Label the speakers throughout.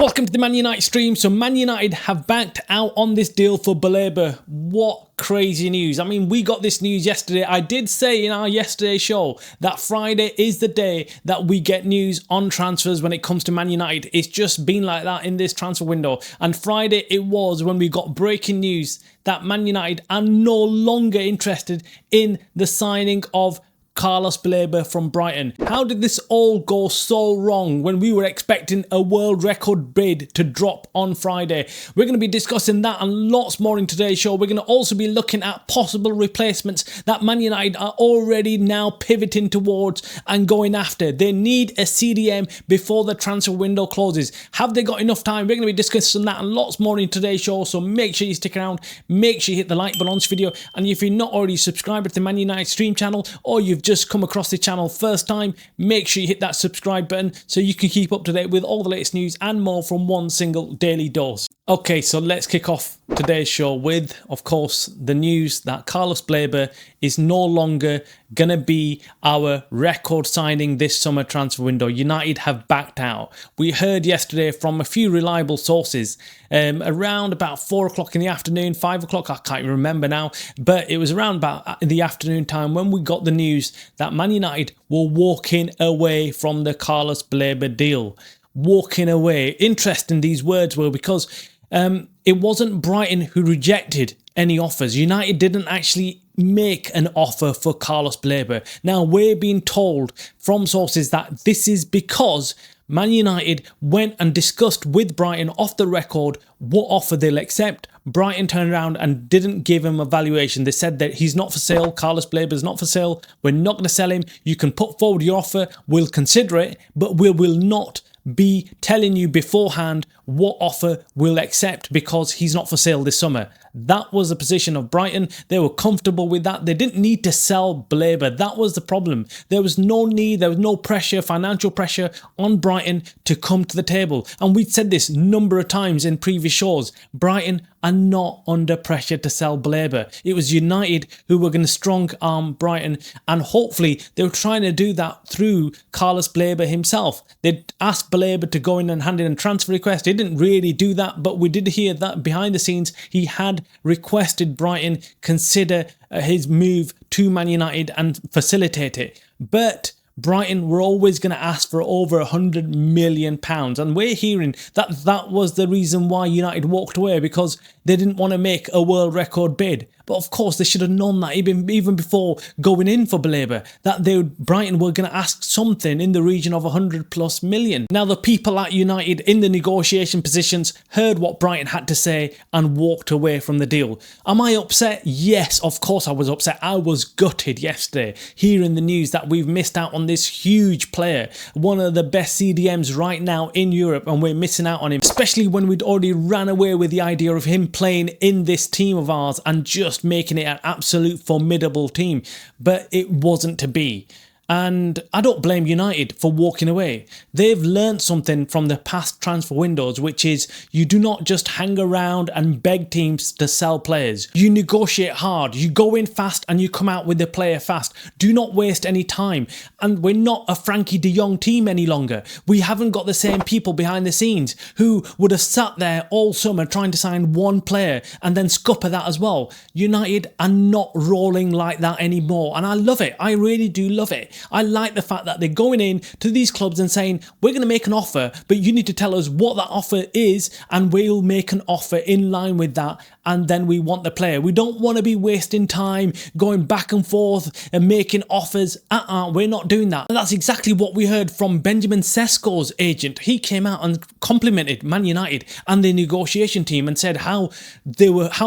Speaker 1: Welcome to the Man United stream. So Man United have backed out on this deal for Baleba. What crazy news. I mean, we got this news yesterday. I did say in our yesterday show that Friday is the day that we get news on transfers when it comes to Man United. It's just been like that in this transfer window. And Friday it was when we got breaking news that Man United are no longer interested in the signing of Carlos Baleba from Brighton. How did this all go so wrong when we were expecting a world record bid to drop on Friday? We're going to be discussing that and lots more in today's show. We're going to also be looking at possible replacements that Man United are already now pivoting towards and going after. They need a CDM before the transfer window closes. Have they got enough time? We're going to be discussing that and lots more in today's show, so make sure you stick around. Make sure you hit the like button on this video, and if you're not already subscribed to the Man United stream channel, or you've just come across the channel first time, make sure you hit that subscribe button so you can keep up to date with all the latest news and more from one single daily dose. Okay, so let's kick off today's show with, of course, the news that Carlos Baleba is no longer going to be our record signing this summer transfer window. United have backed out. We heard yesterday from a few reliable sources around about 4 o'clock in the afternoon, 5 o'clock, I can't even remember now, but it was around about the afternoon time when we got the news that Man United were walking away from the Carlos Baleba deal. Walking away. Interesting these words were, because it wasn't Brighton who rejected any offers. United didn't actually make an offer for Carlos Baleba. Now, we're being told from sources that this is because Man United went and discussed with Brighton off the record what offer they'll accept. Brighton turned around and didn't give him a valuation. They said that he's not for sale. Carlos Baleba is not for sale. We're not going to sell him. You can put forward your offer. We'll consider it, but we will not be telling you beforehand what offer we'll accept because he's not for sale this summer. That was the position of Brighton. They were comfortable with that. They didn't need to sell Baleba. That was the problem. There was no need, there was no pressure, financial pressure on Brighton to come to the table. And we'd said this a number of times in previous shows. Brighton are not under pressure to sell Baleba. It was United who were going to strong arm Brighton, and hopefully they were trying to do that through Carlos Baleba himself. They'd asked Baleba to go in and hand in a transfer request. He didn't really do that, but we did hear that behind the scenes he had requested Brighton consider his move to Man United and facilitate it. But Brighton were always going to ask for over £100 million. And we're hearing that that was the reason why United walked away, because they didn't want to make a world record bid. But of course, they should have known that even before going in for Baleba, that Brighton were going to ask something in the region of £100+ million. Now, the people at United in the negotiation positions heard what Brighton had to say and walked away from the deal. Am I upset? Yes, of course I was upset. I was gutted yesterday hearing the news that we've missed out on this huge player, one of the best CDMs right now in Europe, and we're missing out on him, especially when we'd already ran away with the idea of him playing in this team of ours and just making it an absolute formidable team. But it wasn't to be. And I don't blame United for walking away. They've learned something from the past transfer windows, which is you do not just hang around and beg teams to sell players. You negotiate hard. You go in fast and you come out with the player fast. Do not waste any time. And we're not a Frankie de Jong team any longer. We haven't got the same people behind the scenes who would have sat there all summer trying to sign one player and then scupper that as well. United are not rolling like that anymore. And I love it. I really do love it. I like the fact that they're going in to these clubs and saying, we're going to make an offer, but you need to tell us what that offer is, and we'll make an offer in line with that, and then we want the player. We don't want to be wasting time going back and forth and making offers. We're not doing that. And that's exactly what we heard from Benjamin Sesko's agent. He came out and complimented Man United and the negotiation team and said how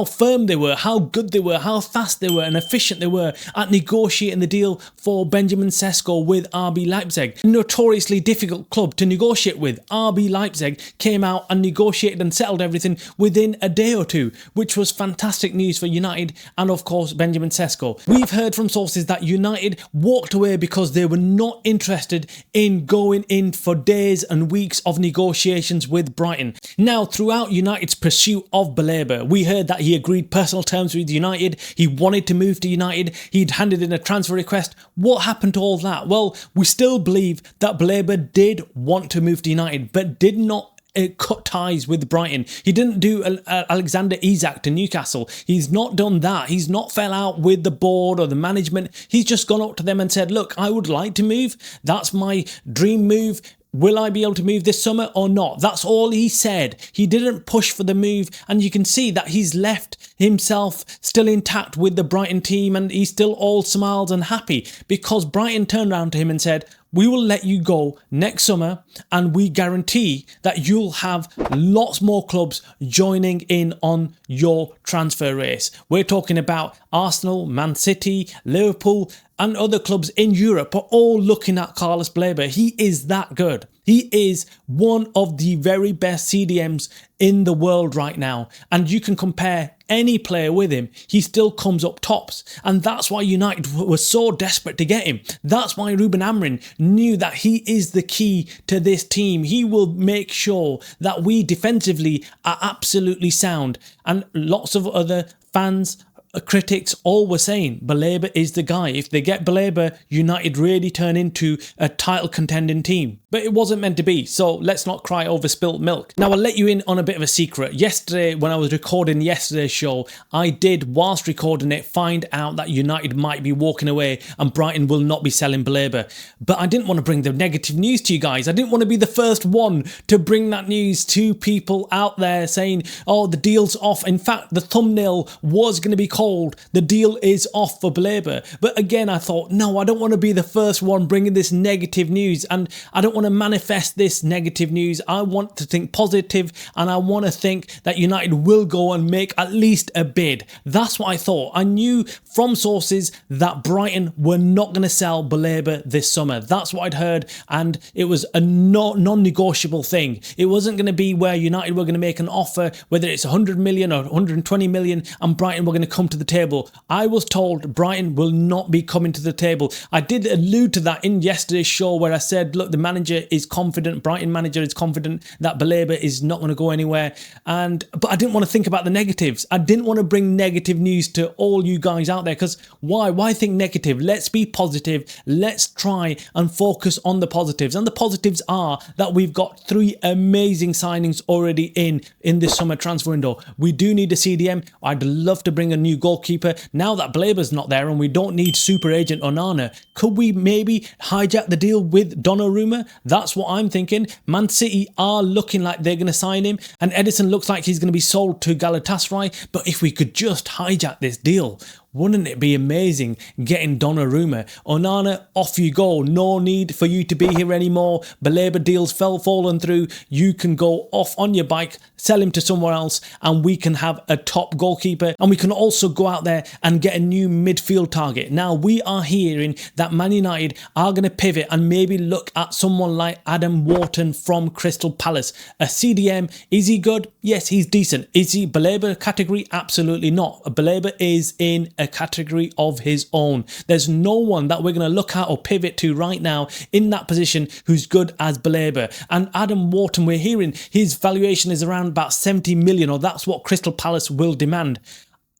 Speaker 1: firm they were, how good they were, how fast they were and efficient they were at negotiating the deal for Benjamin Sesko with RB Leipzig. A notoriously difficult club to negotiate with. RB Leipzig came out and negotiated and settled everything within a day or two, which was fantastic news for United and of course Benjamin Sesko. We've heard from sources that United walked away because they were not interested in going in for days and weeks of negotiations with Brighton. Now, throughout United's pursuit of Baleba, we heard that he agreed personal terms with United. He wanted to move to United. He'd handed in a transfer request. What happened to all that? Well, we still believe that Baleba did want to move to United, but did not cut ties with Brighton. He didn't do Alexander Isak to Newcastle. He's not done that. He's not fell out with the board or the management. He's just gone up to them and said, look, I would like to move. That's my dream move. Will I be able to move this summer or not? That's all he said. He didn't push for the move, and you can see that he's left himself still intact with the Brighton team, and he's still all smiles and happy because Brighton turned around to him and said, we will let you go next summer and we guarantee that you'll have lots more clubs joining in on your transfer race. We're talking about Arsenal, Man City, Liverpool and other clubs in Europe are all looking at Carlos Baleba. He is that good. He is one of the very best CDMs in the world right now. And you can compare any player with him, he still comes up tops. And that's why United was so desperate to get him. That's why Ruben Amorim knew that he is the key to this team. He will make sure that we defensively are absolutely sound. And lots of other fans, critics all were saying Baleba is the guy. If they get Baleba, United really turn into a title contending team. But it wasn't meant to be, so let's not cry over spilt milk. Now I'll let you in on a bit of a secret. Yesterday, when I was recording yesterday's show, I did, whilst recording it, find out that United might be walking away and Brighton will not be selling Baleba. But I didn't want to bring the negative news to you guys. I didn't want to be the first one to bring that news to people out there saying, oh, the deal's off. In fact, the thumbnail was going to be called, the deal is off for Baleba. But again, I thought, no, I don't want to be the first one bringing this negative news, and I don't want to manifest this negative news. I want to think positive, and I want to think that United will go and make at least a bid. That's what I thought. I knew from sources that Brighton were not going to sell Baleba this summer. That's what I'd heard, and it was a non-negotiable thing. It wasn't going to be where United were going to make an offer, whether it's 100 million or 120 million, and Brighton were going to come to the table. I was told Brighton will not be coming to the table. I did allude to that in yesterday's show where I said, look, the manager is confident, Brighton manager is confident that Baleba is not going to go anywhere. But I didn't want to think about the negatives. I didn't want to bring negative news to all you guys out there, because why think negative? Let's be positive. Let's try and focus on the positives. And the positives are that we've got 3 amazing signings already in this summer transfer window. We do need a CDM. I'd love to bring a new goalkeeper. Now that Baleba's not there and we don't need super agent Onana, could we maybe hijack the deal with Donnarumma? That's what I'm thinking. Man City are looking like they're going to sign him, and Edison looks like he's going to be sold to Galatasaray. But if we could just hijack this deal, wouldn't it be amazing getting Donnarumma? Onana, off you go. No need for you to be here anymore. Baleba deals fallen through. You can go off on your bike, sell him to somewhere else, and we can have a top goalkeeper. And we can also go out there and get a new midfield target. Now, we are hearing that Man United are going to pivot and maybe look at someone like Adam Wharton from Crystal Palace. A CDM, is he good? Yes, he's decent. Is he Baleba category? Absolutely not. Baleba is in a category of his own. There's no one that we're going to look at or pivot to right now in that position who's good as Baleba. And Adam Wharton, we're hearing his valuation is around about 70 million, or that's what Crystal Palace will demand.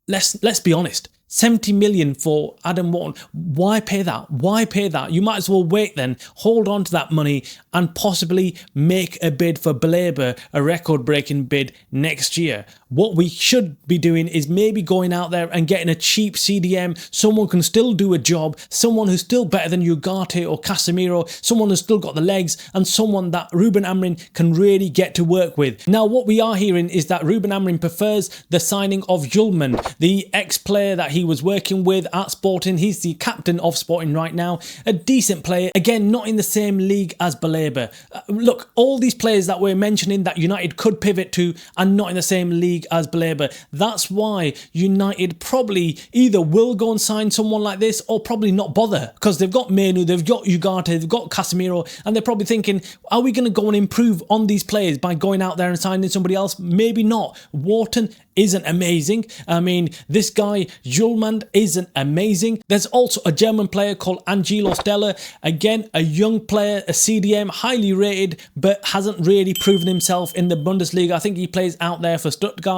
Speaker 1: Let's be honest. 70 million for Adam Wharton. Why pay that? Why pay that? You might as well wait then, hold on to that money and possibly make a bid for Baleba, a record-breaking bid next year. What we should be doing is maybe going out there and getting a cheap CDM, someone can still do a job, someone who's still better than Ugarte or Casemiro, someone who's still got the legs, and someone that Ruben Amorim can really get to work with. Now, what we are hearing is that Ruben Amorim prefers the signing of Julman, the ex-player that he was working with at Sporting. He's the captain of Sporting right now. A decent player. Again, not in the same league as Baleba. Look, all these players that we're mentioning that United could pivot to are not in the same league as Baleba. That's why United probably either will go and sign someone like this or probably not bother, because they've got Menu, they've got Ugarte, they've got Casemiro, and they're probably thinking, are we going to go and improve on these players by going out there and signing somebody else? Maybe not. Wharton isn't amazing. I mean, this guy, Julman, isn't amazing. There's also a German player called Angelo Stella. Again, a young player, a CDM, highly rated, but hasn't really proven himself in the Bundesliga. I think he plays out there for Stuttgart.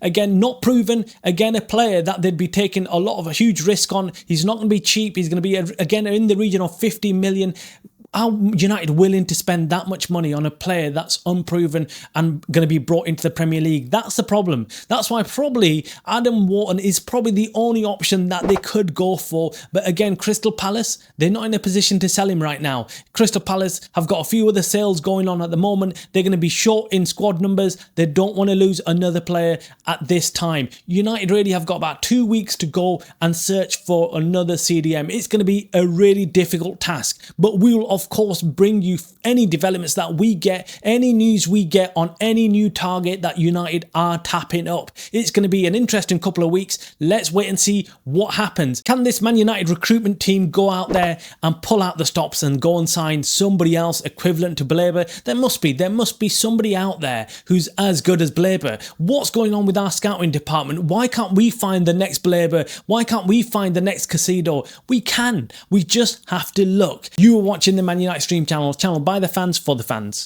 Speaker 1: Again, not proven. Again, a player that they'd be taking a huge risk on. He's not going to be cheap. He's going to be, again, in the region of 50 million. Are United willing to spend that much money on a player that's unproven and going to be brought into the Premier League? That's the problem. That's why probably Adam Wharton is probably the only option that they could go for. But again, Crystal Palace, they're not in a position to sell him right now. Crystal Palace have got a few other sales going on at the moment. They're going to be short in squad numbers. They don't want to lose another player at this time. United really have got about 2 weeks to go and search for another CDM. It's going to be a really difficult task, but we will of course bring you any developments that we get, any news we get on any new target that United are tapping up. It's going to be an interesting couple of weeks. Let's wait and see what happens. Can this Man United recruitment team go out there and pull out the stops and go and sign somebody else equivalent to Baleba? There must be somebody out there who's as good as Baleba. What's going on with our scouting department? Why can't we find the next Baleba? Why can't we find the next Casido? We can. We just have to look. You are watching the Man United Stream channel by the fans for the fans.